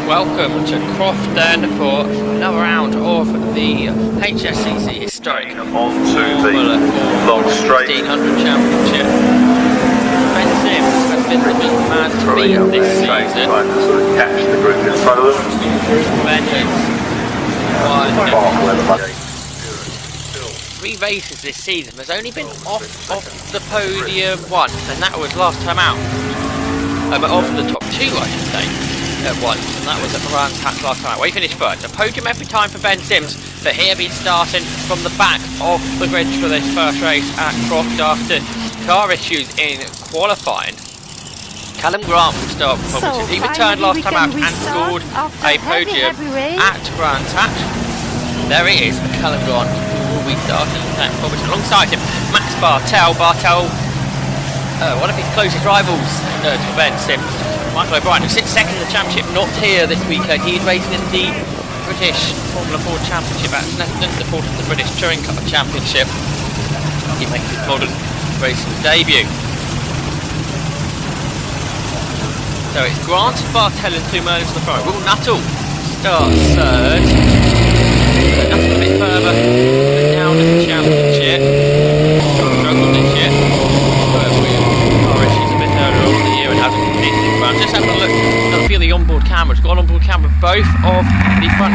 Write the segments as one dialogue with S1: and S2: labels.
S1: welcome to Croft then for another round of the HSCC historic
S2: On to the long straight
S1: 1500 Championship. Ben Sims has been the big man to beat this season.
S2: Trying to sort of catch the group in front of them.
S1: Ben has won 3 races this season. There's only been off the podium once, and that was last time out. But off the top 2, I should say, at once, and that was at the Brands Hatch last time out, where he finished third. A podium every time for Ben Sims, but here he's starting from the back of the grid for this first race at Croft after car issues in qualifying. Callum Grant will start from positive. He returned last time out and scored a podium at Brands Hatch. There it is, Callum Grant will be starting at positive. Alongside him, Max Bartel, one of his closest rivals to Ben Sims, Michael O'Brien, who sits second in the championship, not here this weekend. He is racing in the British Formula 4 Championship at Snetterton, the fourth of the British Touring Car Championship. He makes his modern racing debut. So it's Grant, Bartel and 2 Merlins in the front. Will Nuttall starts third. Nuttall a bit further down in the championship. Struggled this year. Just having a look at a few of the onboard cameras. Got an onboard camera of both of the front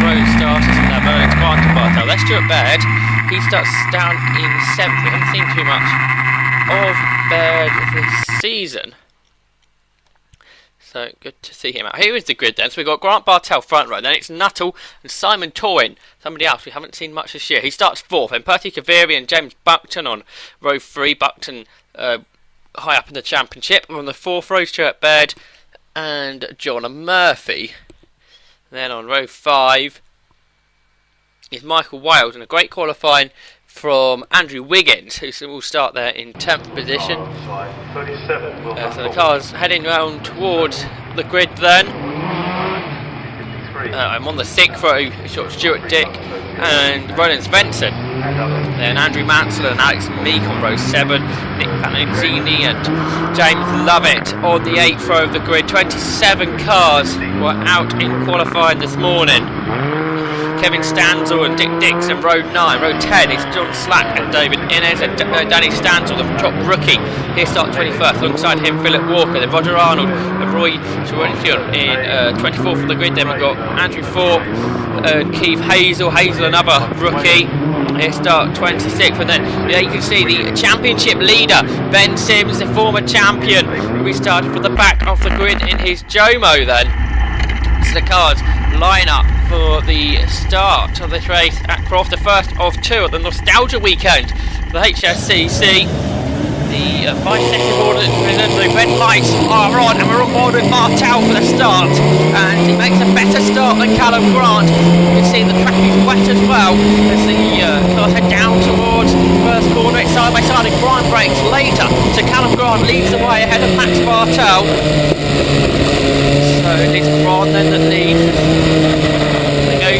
S1: row starters in there, Merlins, Grant and Bartel. There's Stuart Baird. He starts down in 7th. We haven't seen too much of Baird this season, so good to see him out. Here is the grid then. So we've got Grant, Bartel front row. Then it's Nuttall and Simon Toyne, somebody else we haven't seen much this year. He starts 4th. Then Perty Kaviri and James Buckton on row 3. Buckton high up in the championship. On the 4th row, Stuart Baird and John Murphy. Then on row 5 is Michael Wild, and a great qualifying from Andrew Wiggins, who will start there in 10th position. So the car's heading round towards the grid then. I'm on the 6th row, short Stuart Dick and Roland Svensson. Then Andrew Mansell and Alex Meek on row 7, Nick Panazzini and James Lovett on the 8th row of the grid. 27 cars were out in qualifying this morning. Kevin Stanzel and Dick Dix in row 9. Row 10 is John Slack and David Inez and Danny Stanzel, the top rookie. Here start 21st. Alongside him, Philip Walker. Then Roger Arnold and Roy Schwentian in 24th of the grid. Then we've got Andrew Thorpe and Keith Hazel. Hazel, another rookie. Here start 26th. And then you can see the championship leader, Ben Sims, the former champion. We started from the back of the grid in his Jomo then. So the cars line up for the start of this race at Croft, the first of 2 of the Nostalgia Weekend for the HSCC. The 5-second order, the red lights are on, and we're on board with Bartel for the start, and he makes a better start than Callum Grant. You can see the track is wet as well as the cars head down towards the first corner. It's side by side, and Grant brakes later, so Callum Grant leads the way ahead of Max Bartel. So it's Grant then that leads. They go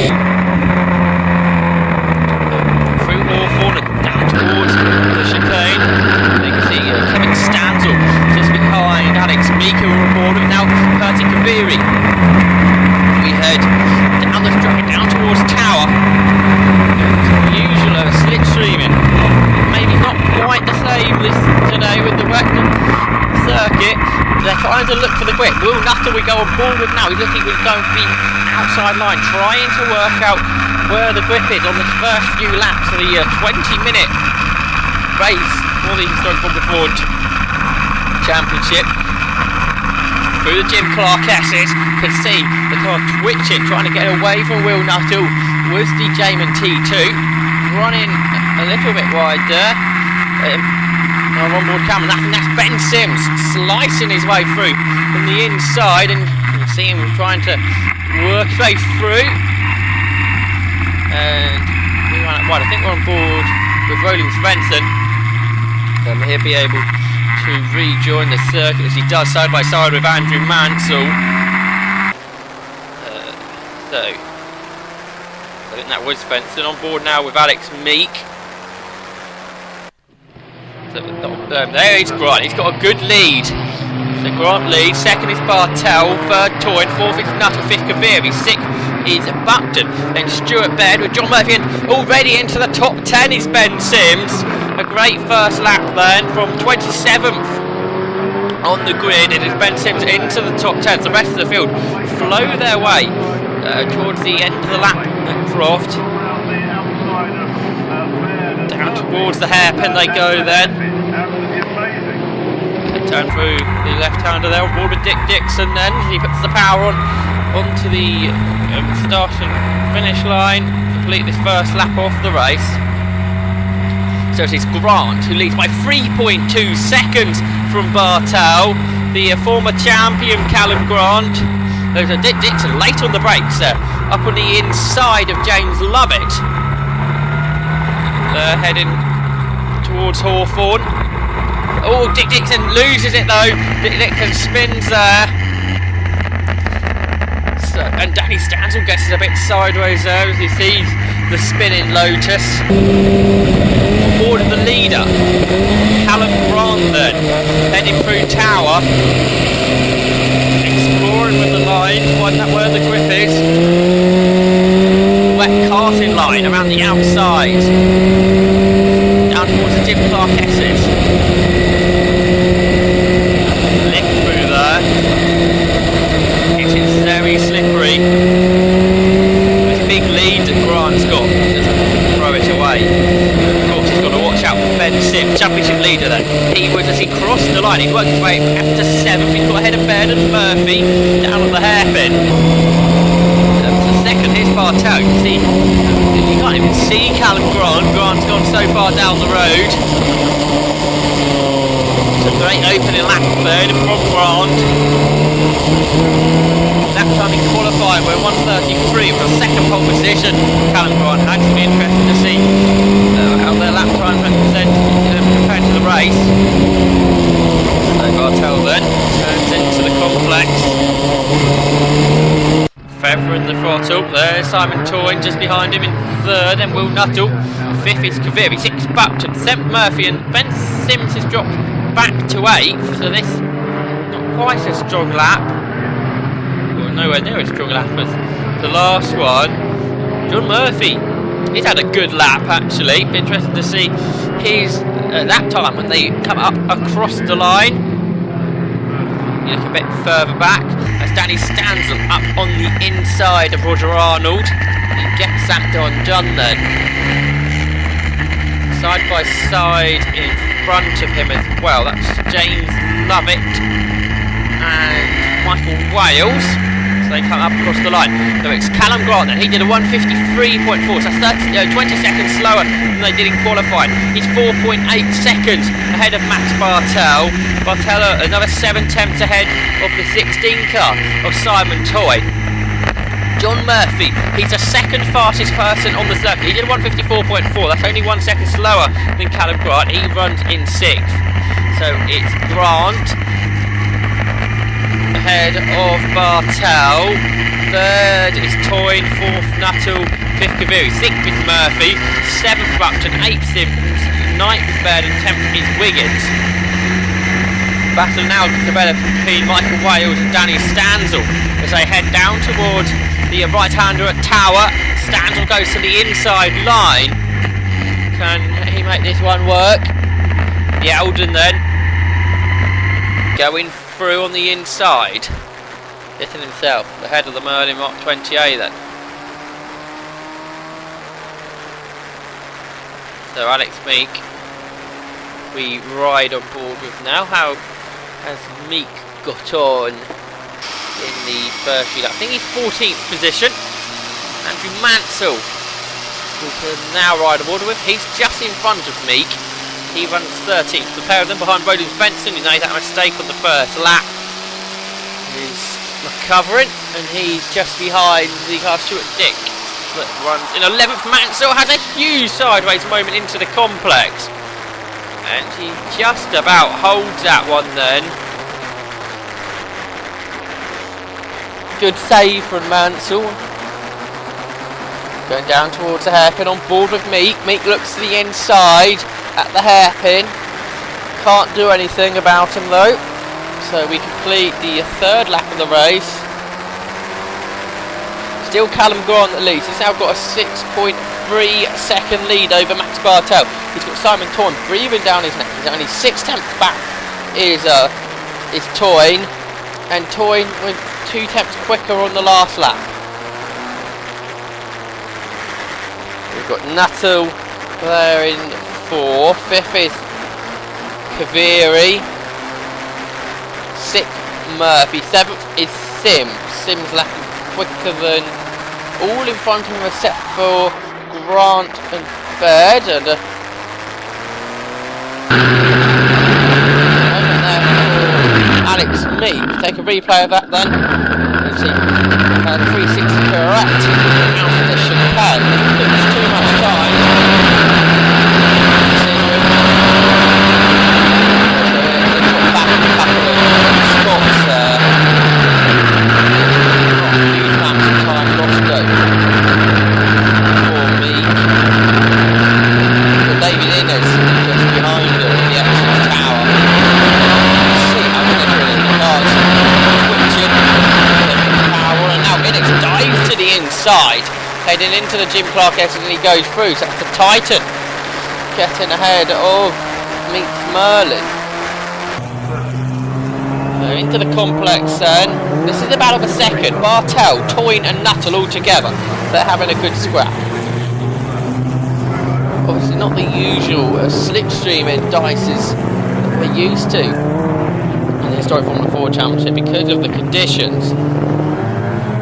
S1: through Hawthorne and down towards the chicane. You can see Kevin Stanzel just behind Alex Meek, who will report it now. Perty Kaviri. We head down the straight, down towards Tower. Usual slipstreaming. Maybe not quite the same this today with the wet circuit. They're trying to look for the grip. Will Nuttall we go on board with now? He's looking to go for the outside line, trying to work out where the grip is on the first few laps of the 20-minute race for the historic Formula 4 Championship. Through the Jim Clark S's, can see the car twitching, trying to get away from Will Nuttall. Was the Jamin T2 running a little bit wide there. On onboard camera, and that's Ben Sims slicing his way through from the inside, and you can see him trying to work his way through. And we run out wide. I think we're on board with Roland Svensson. He'll be able to rejoin the circuit as he does side by side with Andrew Mansell. So I think that was Svensson on board now with Alex Meek. There he's Grant, he's got a good lead. So So Grant leads, second is Bartel, third Toyn, fourth is Nuttall, fifth Kaviri, sixth is Buckton, then Stuart Baird with John Murphy, and already into the top 10 is Ben Sims. A great first lap then from 27th on the grid. It is Ben Sims into the top 10. The rest of the field flow their way towards the end of the lap at Croft. Down towards the hairpin they go then. Turn through the left-hander there on board with Dick Dixon then. He puts the power on onto the start and finish line to complete this first lap off the race. So it is Grant who leads by 3.2 seconds from Bartel. The former champion Callum Grant. There's a Dick Dixon late on the brakes there, up on the inside of James Lovett. They're heading towards Hawthorne. Oh, Dick Dixon loses it though. Dick Dixon spins there. So, and Danny Stansel gets a bit sideways there as he sees the spinning Lotus. On board of the leader, Callum Grant then, heading through Tower. Exploring with the line, finding out where the grip is. Wet karting line around the outside. Down towards the Jim Clark S's. It's very slippery. This big lead that Grant's got doesn't throw it away. Of course, he's got to watch out for Ben Sims, championship leader then. He was, as he crossed the line, he worked his way up to 7th. He's got ahead of Baird and Murphy down at the hairpin. The second is Bartel. You can't even see Callum Grant. Grant's gone so far down the road. It's a great opening lap there from Grant. Lap time in qualifying, we're 1:33 for a second pole position. Callum Grant had to be interested to see how their lap time represents compared to the race. So Bartel then turns into the complex. Feather in the throttle. There's Simon Toyn just behind him in third, and Will Nuttall. Fifth is Kaviri, sixth Buckton, seventh Murphy, and Ben Sims has dropped back to 8th, so this not quite a strong lap. Well, nowhere near a strong lap as the last one. John Murphy, he's had a good lap actually. Be interesting to see his lap time when they come up across the line. You look a bit further back as Danny Stansel up on the inside of Roger Arnold. He gets that done then. Side by side in front of him as well, that's James Lovett and Michael Wales. So they come up across the line. So it's Callum Grant then, he did a 1:53.4, so that's 20 seconds slower than they did in qualifying. He's 4.8 seconds ahead of Max Bartel. Bartel another 7/10 ahead of the 16 car of Simon Toy. John Murphy, he's the second fastest person on the circuit. He did 1:54.4, that's only 1 second slower than Callum Grant. He runs in 6th. So it's Grant ahead of Bartel. Third is Toyn, fourth Nuttall, fifth Kaviri, sixth is Murphy, seventh Buckton, eighth Simpkins, ninth Baird, and 10th is Wiggins. Battle now developed between Michael Wales and Danny Stansel as they head down towards the right-hander at Tower. Stansel goes to the inside line. Can he make this one work? The Eldon then going through on the inside, hitting himself ahead of the Merlin Mark 20A then. So Alex Meek we ride on board with now. How has Meek got on in the first few laps? I think he's 14th position. Andrew Mansell we can now ride on board with. He's just in front of Meek. He runs 13th. The pair of them behind Roland Benson, who made that mistake on the first lap, is recovering, and he's just behind the car Stuart Dick that runs in 11th. Mansell has a huge sideways moment into the complex, and he just about holds that one then. Good save from Mansell. Going down towards the hairpin on board with Meek. Meek looks to the inside at the hairpin. Can't do anything about him though. So we complete the third lap of the race. Still Callum Grant at least. He's now got a 6.3 second lead over Max Bartel. He's got Simon Toyne breathing down his neck. He's only 6 tenths back is Toyne, and Toyne went 2 tenths quicker on the last lap. We've got Nuttall there in 4th. 5th is Kaviri. 6th Murphy. 7th is Sims. Sims lapping quicker than all in front of him except for Grant and Baird. And Alex Meek. Take a replay of that then. Let's see. 360 correct. Out of the chicane. It's too much time. Back a couple of spots there. Not huge amounts of time lost though. For Meek. But David Innes just behind him in the exit tower. See how deliberately he does. Twitching. Power, and now Innes dives to the inside. Heading into the Jim Clark exit, and he goes through. So that's the Titan getting ahead of Meek Merlin. Into the complex then. This is about a second. Bartel, Toyne and Nuttall all together. They're having a good scrap. Obviously not the usual slipstream in dices that we're used to in the historic Formula 4 Championship because of the conditions.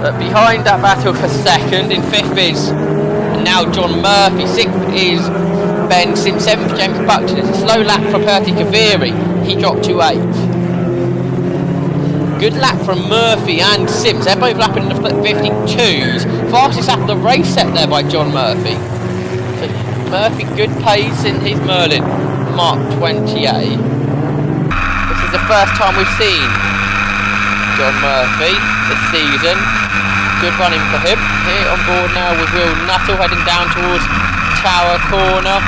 S1: But behind that battle for second, in 5th is now John Murphy. 6th is Ben Sims. 7th James Buckton. It's a slow lap for Perty Kaviri. He dropped to 8th. Good lap from Murphy and Sims. They're both lapping the 52s. Fastest lap of the race set there by John Murphy. So Murphy, good pace in his Merlin. Mark 28. This is the first time we've seen John Murphy this season. Good running for him. Here on board now with Will Nuttall heading down towards Tower Corner.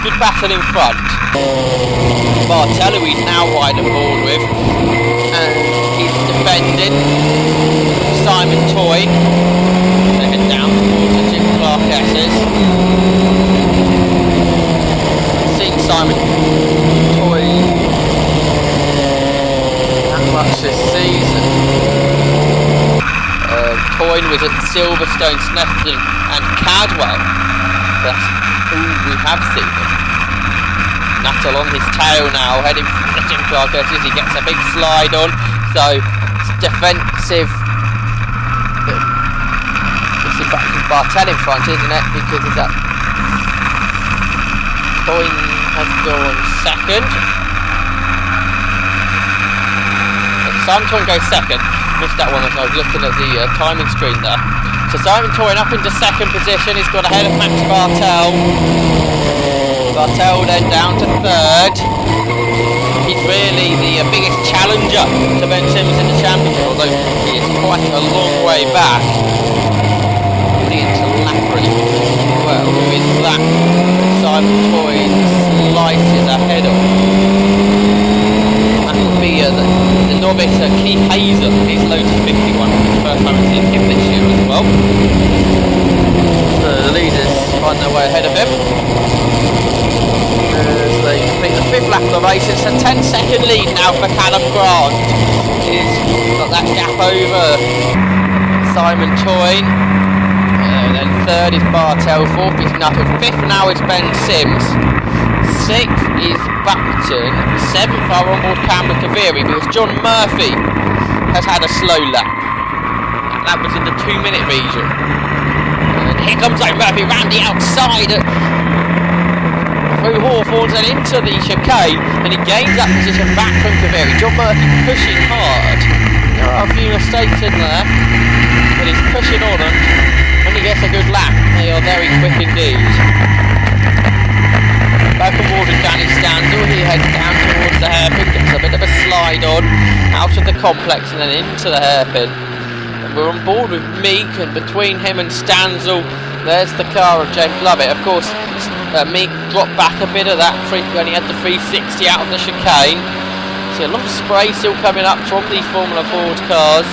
S1: Good battle in front. Bartel, who he's now wide on board with, and he's defending Simon Toyne. Heading down towards the Jim Clark S's. Seen Simon Toyne that much this season. Toyne was at Silverstone, Snetterton and Cadwell. That's all we have seen him. Nuttall on his tail now, heading for the Jim Clark S's. He gets a big slide on, so it's defensive. It's in fact Bartel in front, isn't it? Because he's up. Toyne has gone second. Simon Toyne goes second. Missed that one as I was looking at the timing screen there. So Simon Toyne up into second position. He's got ahead of Max Bartel. Bartel then down to third. He's really the biggest challenger to Ben Simmons in the championship, although he is quite a long way back. Into Lapri. Well, who is that? Simon Toyne slices ahead of. That would be the novice Keith Hazel, his Lotus 51. First time I've seen him this year as well. So the leaders find their way ahead of him. As they complete the 5th lap of the race, it's a 10-second lead now for Callum Grant. He's got that gap over Simon Toyne. Then 3rd is Bartel, 4th is Nuttall, 5th now is Ben Sims, 6th is Buckton, 7th are on board Cameron Kaviri, because John Murphy has had a slow lap. That was in the 2-minute region. And here comes Murphy round the outside through Hawthorns and into the chicane, and he gains that position back from Kaviri. John Murphy pushing hard. There are a few mistakes in there, but he's pushing on and when he gets a good lap, they are very quick indeed. Back on board with Danny Standel, he heads down towards the hairpin, gets a bit of a slide on, out of the complex and then into the hairpin. And we're on board with Meek, and between him and Stanzel, there's the car of James Lovett. Of course, Meek dropped back a bit of that when he had the 360 out of the chicane. See a lot of spray still coming up from these Formula Ford cars.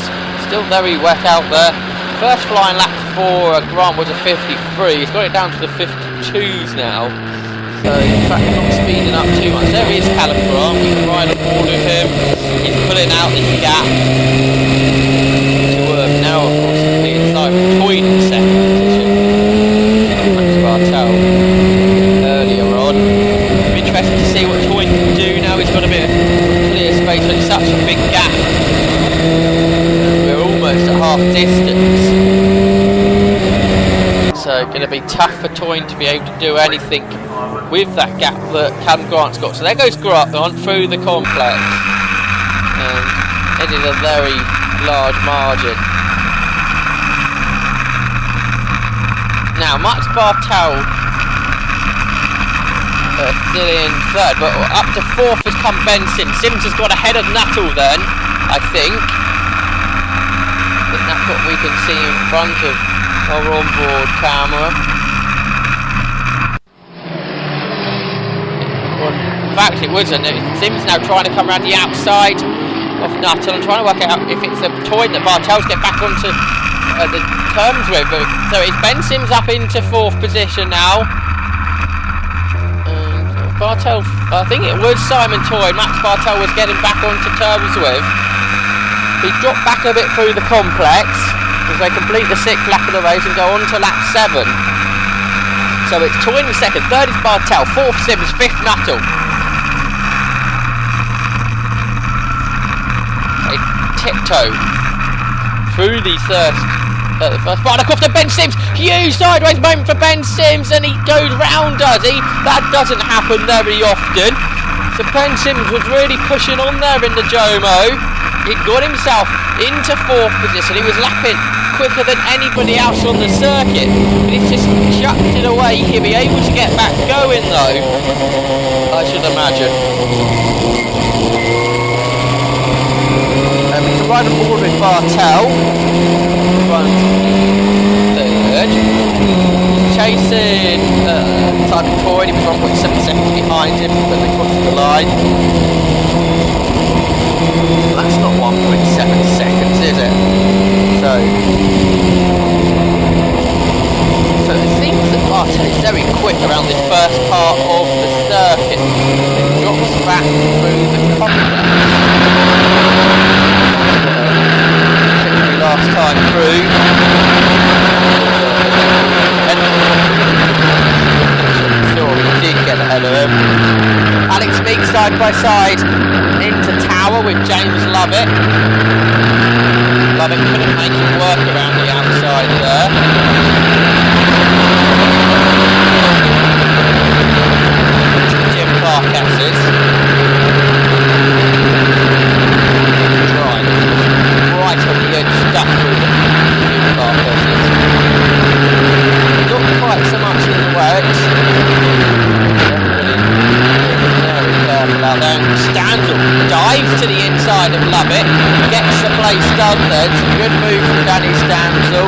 S1: Still very wet out there. First flying lap for Grant was a 53. He's got it down to the 52s now. So in fact he's not speeding up too much. There is Callum Grant. We can ride on board with him. He's pulling out this gap. Now unfortunately it's like Toyn in second position. Max Bartel earlier on. I'm interested to see what Toyn can do now. He's got a bit of clear space, but it's such a big gap. We're almost at half distance. So going to be tough for Toyn to be able to do anything with that gap that Callum Grant's got. So there goes Grant on through the complex. And headed a very large margin. Now, Max Bartel still in third, but up to fourth has come Ben Sims. Sims has got ahead of Nuttall then, I think. That's what we can see in front of our onboard camera. Well, in fact, it wasn't. Sims now trying to come around the outside of Nuttall and trying to work out if it's a Toyn that Bartel's get back onto the terms with. So it's Ben Sims up into fourth position now. And Bartel, I think it was Simon Toyn, Max Bartel was getting back onto terms with. He dropped back a bit through the complex as they complete the 6th lap of the race and go on to lap 7. So it's Toyn in second, third is Bartel, fourth Sims, fifth Nuttall. They tiptoe through the first part of Croft, and Ben Sims, huge sideways moment for Ben Sims, and he goes round, does he? That doesn't happen very often. So Ben Sims was really pushing on there in the Jomo. He got himself into fourth position. He was lapping quicker than anybody else on the circuit, but he's just chucked it away. He'll be able to get back going though, I should imagine. We can ride aboard with Bartel. Runs third. Chasing Simon Toyn. He was 1.7 seconds behind him when they crossed the line. Well, that's not 1.7 seconds, is it? So it seems that Bartel is very quick around this first part of the circuit. It drops back through the complex. Last time through. Sure, he did get ahead of him. Alex Meek side by side into Tower with James Lovett. Lovett couldn't make it work around the outside there. Jim Clarkesses. Right on the edge, stuck through the Clarkesses. Not quite so much in the works. Very careful out there. Stanzel dives to the inside of Lovett, gets the place done there. It's a good move from Danny Stanzel.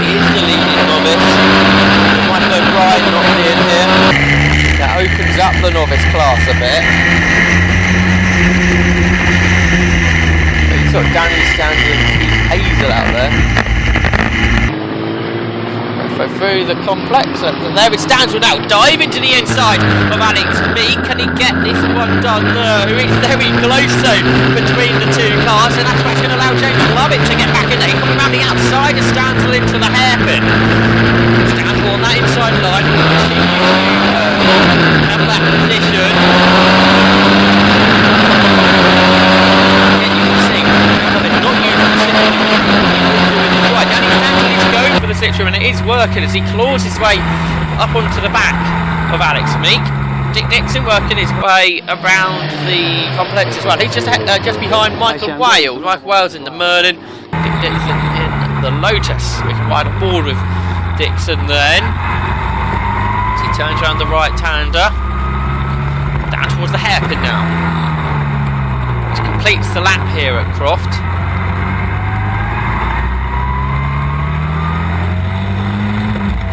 S1: He is the leading novice. Might go Brian not in here. That opens up the novice class a bit. Got Danny Stanzel and Keith Hazel out there. So through the complex, and there is Stanzel now, dive into the inside of Alex Meek. Can he get this one done? No, it's very close though between the two cars, and that's what's going to allow James Lovett to get back in there. He's coming around the outside of Stanzel into the hairpin. Stanzel on that inside line will continue to have that position. And it is working as he claws his way up onto the back of Alex Meek. Dick Dixon working his way around the complex as well. He's just behind Michael Wales. Michael Wales in the Merlin, Dick Dixon in the Lotus. We can ride aboard with Dixon then. As he turns around the right-hander. Down towards the hairpin now. Which completes the lap here at Croft.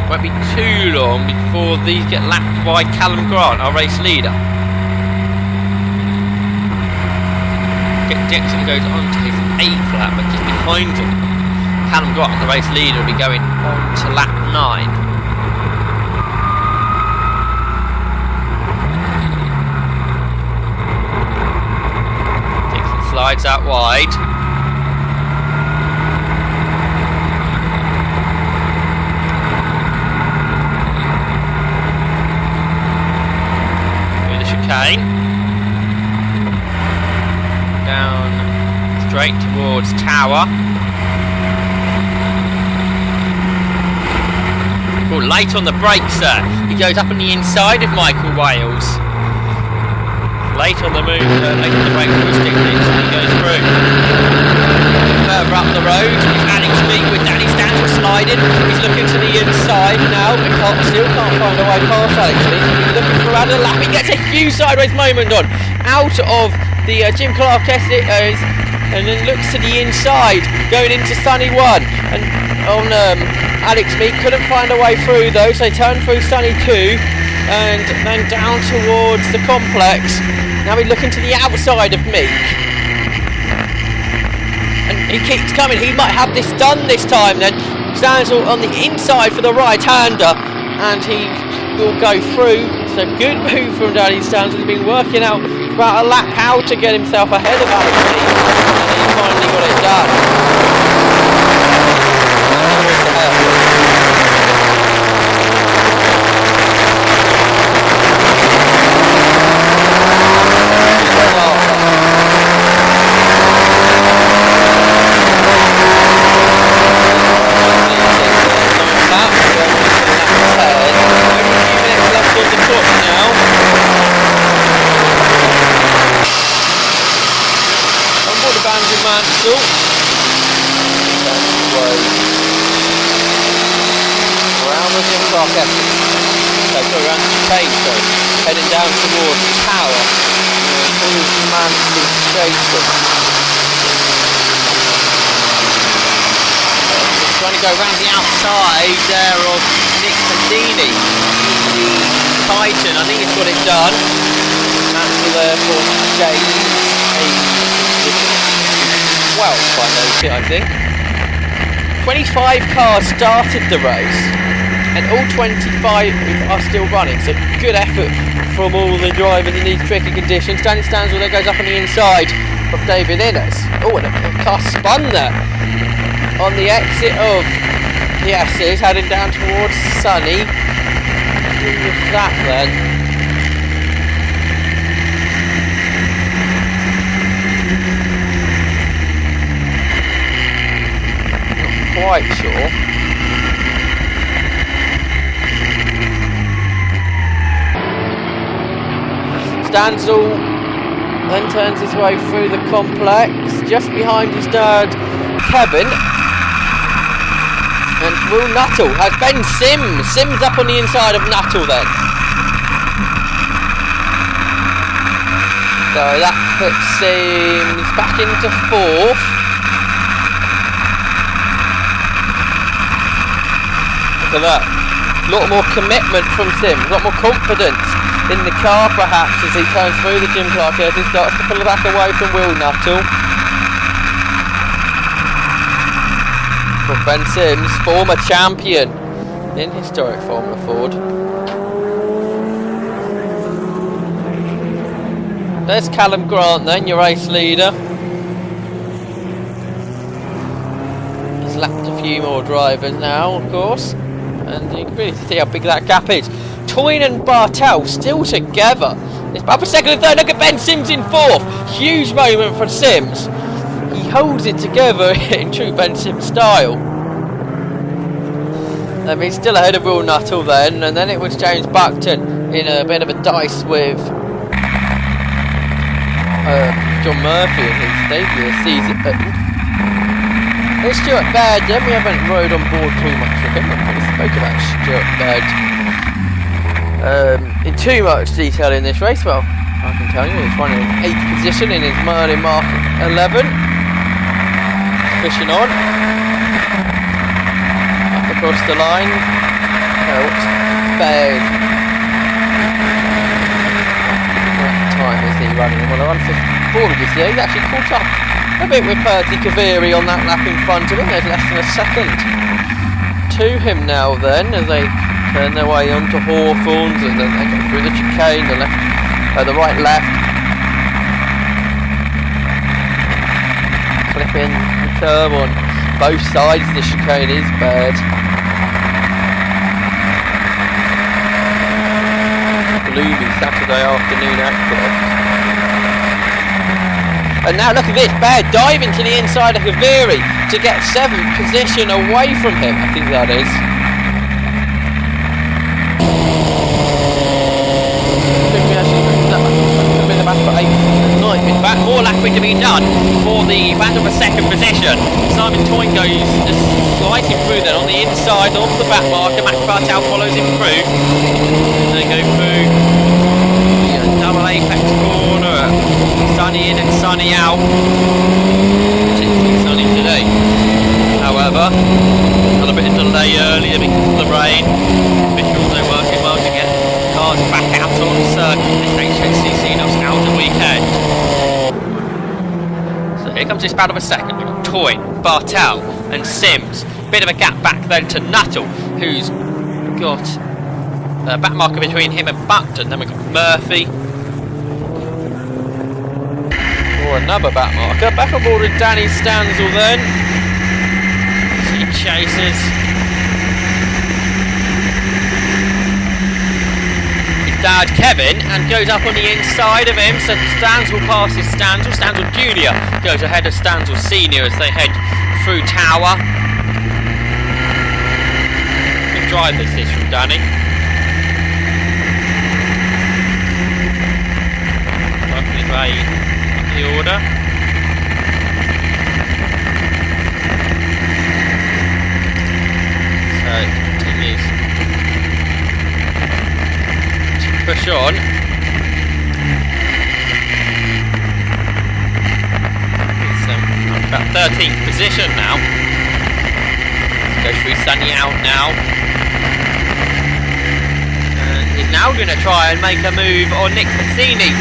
S1: Won't be too long before these get lapped by Callum Grant, our race leader. Dixon goes on to his 8th lap, but just behind him, Callum Grant, the race leader, will be going on to lap 9. Dixon slides out wide. Through the chicane. Down straight towards Tower. Oh, late on the brakes there. He goes up on the inside of Michael Wales. Late on the move, late on the brakes for Stick Dixon. He goes through. Further up the road, Alex Meek with Danny Stanton sliding. He's looking to the inside now, but still can't find a way past Alex Meek. He's looking for another lap. He gets a huge sideways moment on. Out of the Jim Clark Essex, and then looks to the inside, going into Sunny 1. And on Alex Meek couldn't find a way through though, so he turned through Sunny 2 and then down towards the complex. Now he's looking to the outside of Meek. And he keeps coming, he might have this done this time then. Stands on the inside for the right-hander and he will go through. So good move from Danny Stanton. He's been working out about a lap how to get himself ahead of Alex Meek. And he finally got it done. Heading down towards the tower, trying to go around the outside there of Nick Pandini, the Titan. I think it's got it done. Mansell there for James, well, I noticed it, I think. 25 cars started the race, and all 25 are still running, so good effort from all the drivers in these tricky conditions. Danny Stansel there goes up on the inside of David Innes. Oh, and a car spun there on the exit of the S's, heading down towards Sunny. Who was that then? Not quite sure. Stansel then turns his way through the complex, just behind his dad Kevin, and Will Nuttall has Ben Sims up on the inside of Nuttall then. So that puts Sims back into 4th. Look at that, a lot more commitment from Sims, a lot more confidence in the car perhaps as he turns through the Jim Clark as he starts to pull back away from Will Nuttall. For Ben Sims, former champion in historic Formula Ford. There's Callum Grant then, your race leader. He's lapped a few more drivers now, of course, and you can really see how big that gap is. Toyne and Bartel still together. It's up for 2nd and 3rd. Look at Ben Sims in 4th. Huge moment for Sims. He holds it together in true Ben Sims style. He's still ahead of Will Nuttall then, and then it was James Buckton in a bit of a dice with John Murphy in his debut this season. There's Stuart Baird then. We haven't rode on board too much with him. We spoke about Stuart Baird in too much detail in this race. Well, I can tell you he's running in 8th position in his Merlin Mark 11. Pushing on up across the line. What's Baird? What time is he running? Well, on for forward this year. He's actually caught up a bit with Percy Kaviri on that lap in front of him. There's less than a second to him now then, as they turn their way onto Hawthorns, and then they go through the chicane, the right left, flipping the curb on both sides. The chicane is bad. Gloomy Saturday afternoon at Croft. And now look at this, Bear diving to the inside of Kaviri to get 7th position away from him, I think that is. In fact, more lapping to be done for the battle for 2nd position. Simon Toyne goes slicing through then on the inside of the back marker. Max Bartel follows him through. And they go through the double apex corner. Sunny in and sunny out. Particularly sunny today. However, a little bit of delay earlier because of the rain. Officials are working well to get cars back out on circuit this HSCC Nostalgia weekend. So here comes this battle for 2nd. We've got Toyne, Bartel and Sims. Bit of a gap back then to Nuttall, who's got a back marker between him and Buckton. Then we've got Murphy. Or another back marker. Back on board with Danny Stansel then. As he chases his dad Kevin and goes up on the inside of him. So Stansel passes Stansel. Stansel Jr. goes ahead of Stansel Sr. as they head through Tower. Good drive this is from Danny. Working his way up the order. So continues to push on. It's about 13th position now. Let's go through Sunny out now. And he's now going to try and make a move on Nick Mazzini.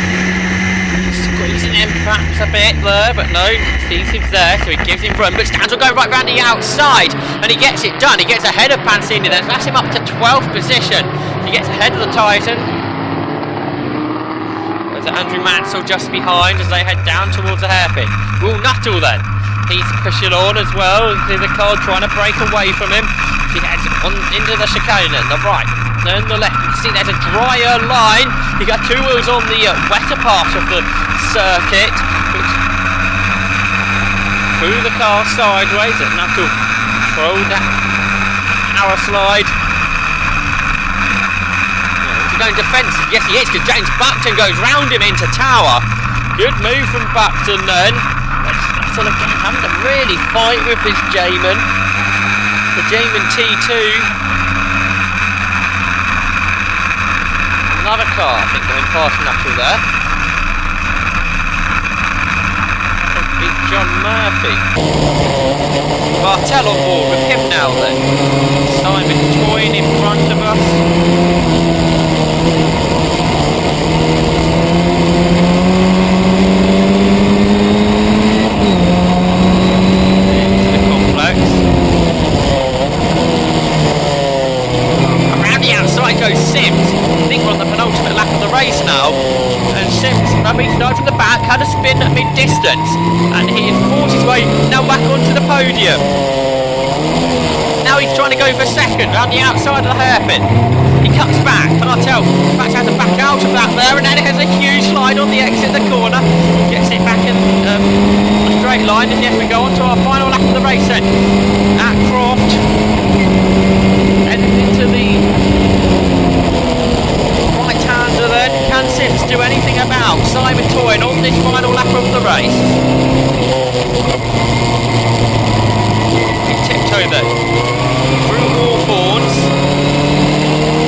S1: Squeezing him perhaps a bit there, but no, sees him there, so he gives him room. But Stans will go right round the outside, and he gets it done. He gets ahead of Pansini, then that's him up to 12th position. He gets ahead of the Titan. There's Andrew Mansell just behind as they head down towards the hairpin. Will Nuttall then. He's pushing on as well. There's a car trying to break away from him. He heads on into the chicane and the right. Then the left, you can see there's a drier line. You got two wheels on the wetter part of the circuit, which through the car sideways, and have to throw that power slide. He's going defensive, yes he is, because James Buckton goes round him into Tower. Good move from Buckton then. Nuttall again having to really fight with this Jamin. The Jamin T2. Another car, I think, going past Nuttall there. Beat John Murphy. Bartel on board with him now then. Simon Toyne in front of us. Into the complex. Around the outside goes Sims. I think we're on the penultimate lap of the race now, and Sims, he started from the back, had a spin at mid-distance, and he has forced his way now back onto the podium. Now he's trying to go for 2nd, around the outside of the hairpin. He cuts back, Bartel has to back out of that there, and then it has a huge slide on the exit of the corner, gets it back in a straight line, and yes, we go on to our final lap of the race then, at Croft, heading into the right-hander then. Can Sims do anything about Simon Toyne on this final lap of the race? He tiptoe then through Hawthorns.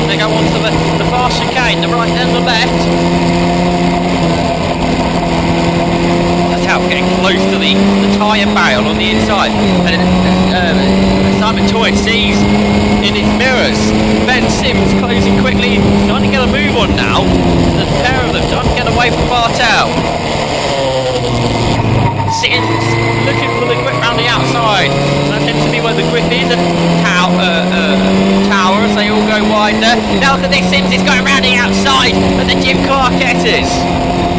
S1: They go on to the far chicane, the right and the left. That's how we're getting close to the tyre barrel on the inside. And Simon Toyne sees in his mirrors Ben Sims closing quickly, trying to get a move on now. The pair of them trying to get away from Bartel. Sims looking for the grip round the outside. That seems to be where the grip is. Tower as they all go wide there. Now look at this, Sims is going round the outside, and the Jim Clark Etters.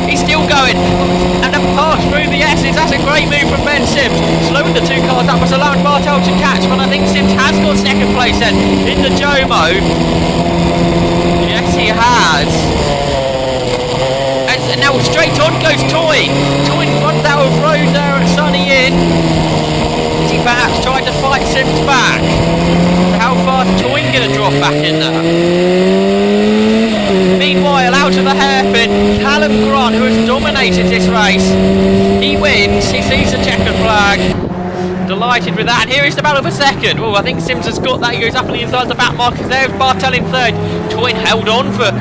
S1: He's still going, and a pass through the S's. That's a great move from Ben Sims. Slowing the two cars up was allowing Bartel to catch, but I think Sims has got second place then in the Jomo. Yes, he has. And now straight on goes Toy. Toy runs out of road there at Sunny Inn. Has he perhaps tried to fight Sims back? How far is Toy going to drop back in there? Meanwhile, out of the hairpin, Callum Grant, who has dominated this race, he wins. He sees the checkered flag. Delighted with that. Here is the battle for second. Oh, I think Sims has got that. He goes up on the inside of the back markers. There's Bartel in third. Toy held on for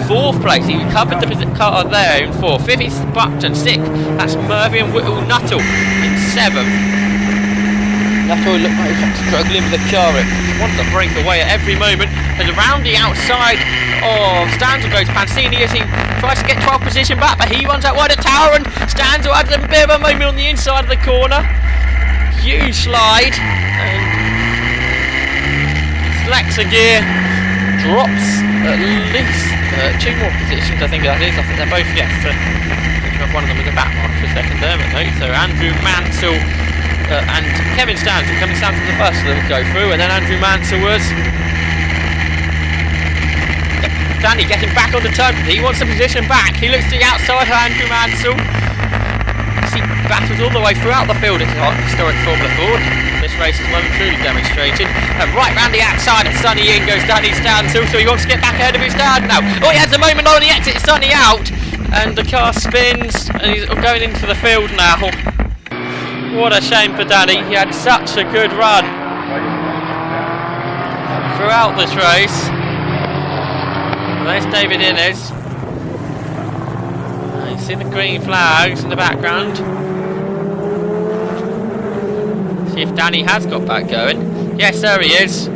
S1: fourth place. He recovered the car there in fourth. Fifth is Buckton. Sixth, that's Murphy and Nuttall in seventh. Nuttall looked like he's struggling with the car. It wants to break away at every moment. And around the outside of Stanzel goes Pancini as he tries to get 12th position back, but he runs out wide of Tower, and Stanzel has a bit of a moment on the inside of the corner. Huge slide, and selects a gear, drops at least 2 more positions, I think that is. I think they're both, yes. One of them was a back mark for second there, but no. So Andrew Mansell and Kevin Stanzel. Kevin Stanzel was the first that would go through, and then Andrew Mansell was. Danny getting back on the turn. He wants the position back. He looks to the outside of Andrew Mansell. He battles all the way throughout the field. It's a historic Formula Ford. This race is well and truly demonstrated. And right round the outside of Sunny Inn goes Danny Stanzel, so he wants to get back ahead of his dad now. Oh, he has a moment on the exit. Sunny out, and the car spins, and he's going into the field now. What a shame for Danny. He had such a good run throughout this race. There's David Innes. You see the green flags in the background. See if Danny has got back going. Yes, there he is.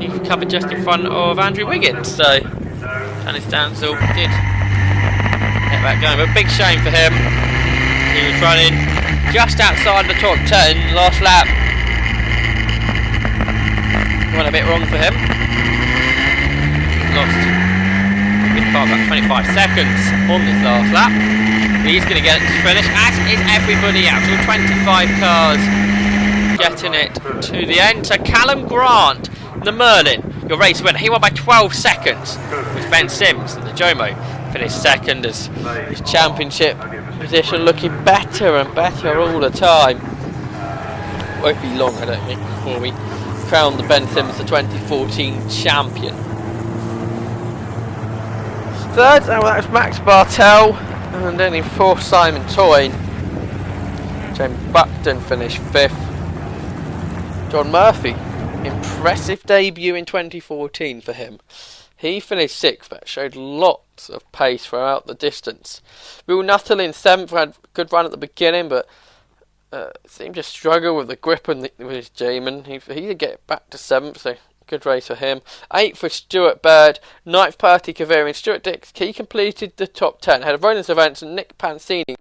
S1: He's covered just in front of Andrew Wiggins. So Danny Stanzel did get back going. But big shame for him. He was running just outside the top 10 last lap. Went a bit wrong for him. Lost a good part, about 25 seconds on this last lap. He's going to get it to finish, as is everybody else. All 25 cars getting it to the end. So Callum Grant, the Merlin, your race winner. He won by 12 seconds with Ben Sims and the Jomo. Finished second as his championship position looking better and better all the time. Won't be long, I don't think, before we crown the Ben Sims the 2014 champion. Third, that was Max Bartel, and then in fourth Simon Toyne. James Buckton finished fifth. John Murphy, impressive debut in 2014 for him. He finished sixth, but showed lots of pace throughout the distance. Will Nuttall in seventh, had a good run at the beginning, but seemed to struggle with the grip with his J-man. He did get back to seventh, so good race for him. 8th was Stuart Bird. 9th, Perty Kaviri. Stuart Dix, he completed the top 10. Had a Rollins events and Nick Pancini